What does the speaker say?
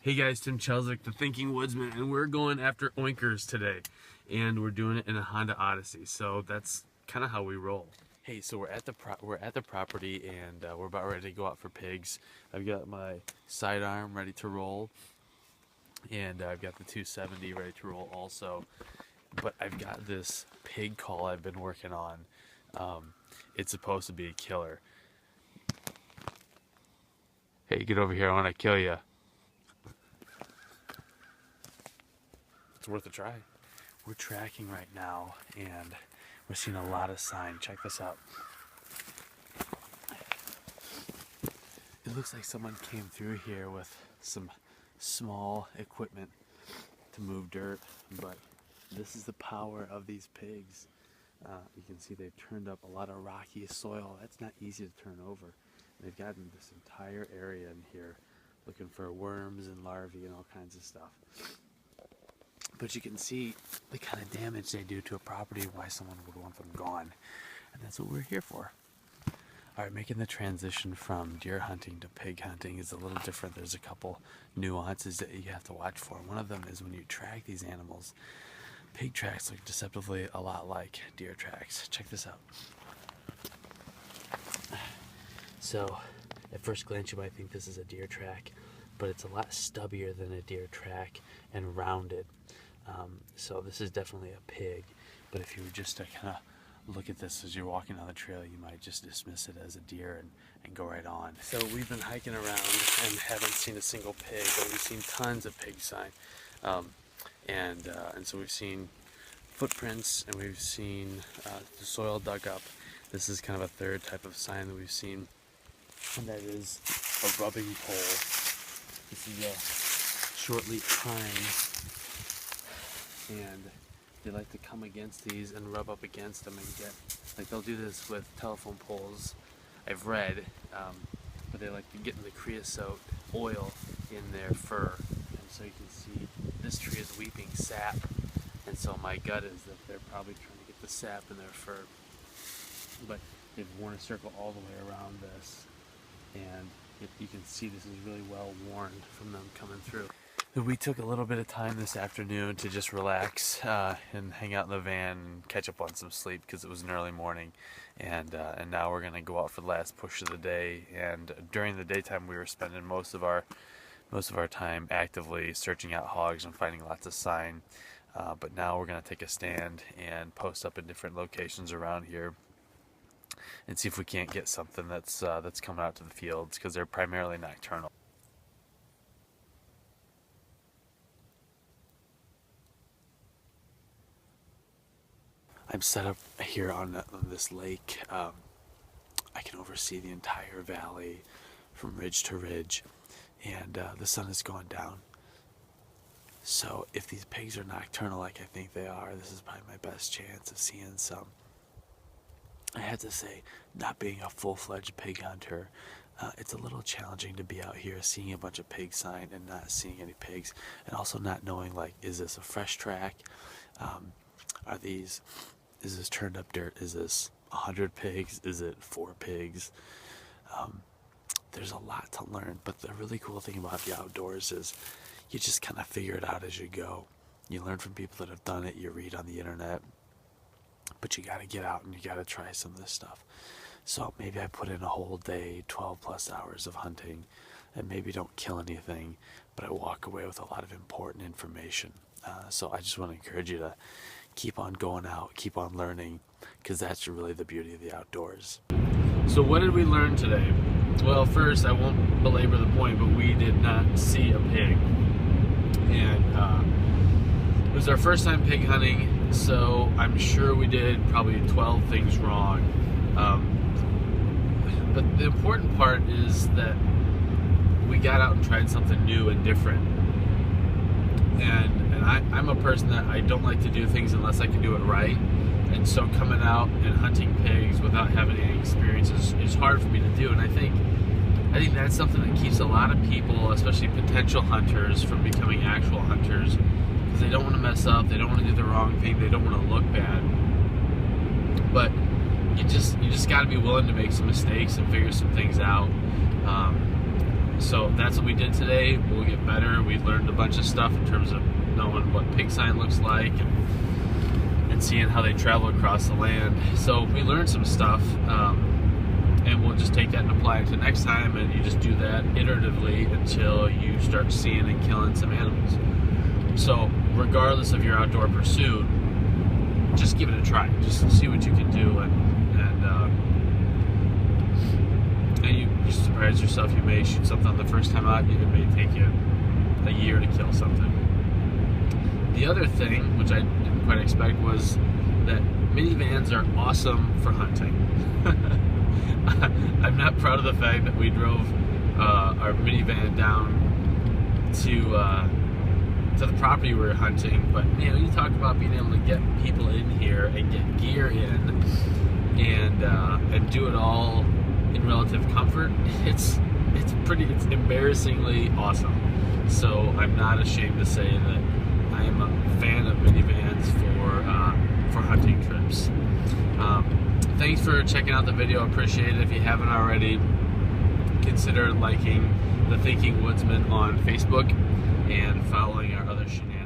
Hey guys, Tim Chelzick, the Thinking Woodsman, and we're going after oinkers today. And we're doing it in a Honda Odyssey, so that's kind of how we roll. Hey, so we're at the property, and we're about ready to go out for pigs. I've got my sidearm ready to roll, and I've got the 270 ready to roll also. But I've got this pig call I've been working on. It's supposed to be a killer. Hey, get over here, I want to kill you. It's worth a try. We're tracking right now, and we're seeing a lot of sign. Check this out. It looks like someone came through here with some small equipment to move dirt, but this is the power of these pigs. You can see they've turned up a lot of rocky soil. That's not easy to turn over. They've gotten this entire area in here looking for worms and larvae and all kinds of stuff. But you can see the kind of damage they do to a property and why someone would want them gone. And that's what we're here for. Alright, making the transition from deer hunting to pig hunting is a little different. There's a couple nuances that you have to watch for. One of them is when you track these animals, pig tracks look deceptively a lot like deer tracks. Check this out. So, at first glance you might think this is a deer track, but it's a lot stubbier than a deer track and rounded. So this is definitely a pig, but if you were just to kind of look at this as you're walking down the trail, you might just dismiss it as a deer and go right on. So we've been hiking around and haven't seen a single pig, but we've seen tons of pig sign. And so we've seen footprints, and we've seen the soil dug up. This is kind of a third type of sign that we've seen, and that is a rubbing pole. This is a short-leaf pine, and they like to come against these and rub up against them and get, like they'll do this with telephone poles, I've read, but they like to get in the creosote oil in their fur. And so you can see this tree is weeping sap, and so my gut is that they're probably trying to get the sap in their fur. But they've worn a circle all the way around this, and you can see this is really well worn from them coming through. We took a little bit of time this afternoon to just relax and hang out in the van and catch up on some sleep because it was an early morning, and now we're gonna go out for the last push of the day. And during the daytime, we were spending most of our time actively searching out hogs and finding lots of sign. But now we're gonna take a stand and post up in different locations around here and see if we can't get something that's coming out to the fields, because they're primarily nocturnal. I'm set up here on this lake. I can oversee the entire valley from ridge to ridge, and the sun has gone down. So if these pigs are nocturnal like I think they are, this is probably my best chance of seeing some. I have to say, not being a full-fledged pig hunter, it's a little challenging to be out here seeing a bunch of pig sign and not seeing any pigs, and also not knowing, like, is this a fresh track? Is this turned up dirt? Is this 100 pigs? Is it 4 pigs? There's a lot to learn, but the really cool thing about the outdoors is you just kind of figure it out as you go. You learn from people that have done it, you read on the internet, but you got to get out and you got to try some of this stuff. So maybe I put in a whole day, 12 plus hours of hunting, and maybe don't kill anything, but I walk away with a lot of important information. So I just want to encourage you to keep on going out, keep on learning, because that's really the beauty of the outdoors. So what did we learn today? Well, first, I won't belabor the point, but we did not see a pig. And it was our first time pig hunting, so I'm sure we did probably 12 things wrong. But the important part is that we got out and tried something new and different. And I'm a person that I don't like to do things unless I can do it right. And so coming out and hunting pigs without having any experience is hard for me to do. And I think that's something that keeps a lot of people, especially potential hunters, from becoming actual hunters, because they don't want to mess up, they don't want to do the wrong thing, they don't want to look bad. But you just got to be willing to make some mistakes and figure some things out. So that's what we did today. We'll get better. We learned a bunch of stuff in terms of knowing what pig sign looks like and seeing how they travel across the land. So we learned some stuff, and we'll just take that and apply it to next time, and you just do that iteratively until you start seeing and killing some animals. So regardless of your outdoor pursuit, just give it a try. Just see what you can do, and you surprise yourself. You may shoot something the first time out, it may take you a year to kill something. The other thing, which I didn't quite expect, was that minivans are awesome for hunting. I'm not proud of the fact that we drove our minivan down to the property we were hunting, but you talk about being able to get people in here and get gear in and do it all in relative comfort. It's embarrassingly awesome. So I'm not ashamed to say that I am a fan of minivans for hunting trips. Thanks for checking out the video. I appreciate it. If you haven't already, consider liking The Thinking Woodsman on Facebook and following our other shenanigans.